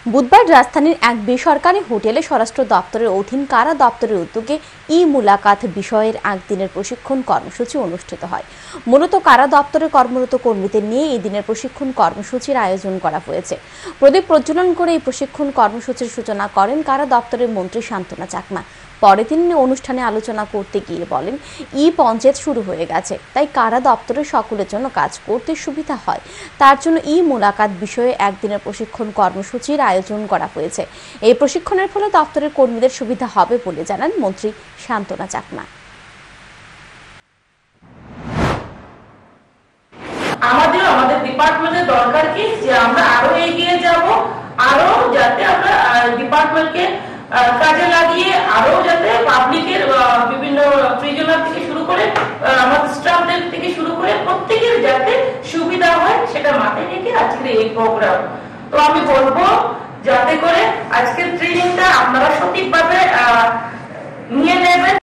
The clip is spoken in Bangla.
বুধবার রাজধানীর এক বেসরকারি হোটেলে স্বরাষ্ট্র দপ্তরের অধীন কারা দপ্তরের উদ্যোগে ই-মুলাকাত বিষয়ের একদিনের প্রশিক্ষণ কর্মসূচি অনুষ্ঠিত হয়। মূলত কারা দপ্তরে কর্মরত কর্মীদের নিয়ে এই দিনের প্রশিক্ষণ কর্মসূচির আয়োজন করা হয়েছে। প্রদীপ প্রজ্বলন করে এই প্রশিক্ষণ কর্মসূচির সূচনা করেন কারা দপ্তরের মন্ত্রী শান্তনা চাকমা। পরে তিনি অনুষ্ঠানে আলোচনা করতে গিয়ে বলেন, ই-পঞ্চায়েত শুরু হয়ে গেছে, তাই কারা দপ্তরের সকলের জন্য কাজ করতে সুবিধা হয়। তার জন্য ই-মুলাকাত বিষয়ে একদিনের প্রশিক্ষণ কর্মসূচির আয়োজন করা হয়েছে। এই প্রশিক্ষণের ফলে দপ্তরের কর্মীদের সুবিধা হবে বলে জানান মন্ত্রী শান্তনা চাকমা। আমাদের ডিপার্টমেন্টের দরকার কি যে আমরা আরো এগিয়ে যাব, আরো যাতে আমরা ডিপার্টমেন্টকে কাজে লাগিয়ে আরো যাতে পাবলিকের বিভিন্ন প্রিজনার থেকে শুরু করে আমাদের স্টাফদের থেকে শুরু করে প্রত্যেকের যাতে সুবিধা হয় সেটা মাথায় রেখে আজকের এই প্রোগ্রাম। তো আমি বলবো যাতে করে আজকের ট্রেনিংটা আপনারা সঠিকভাবে নিয়ে নেবেন।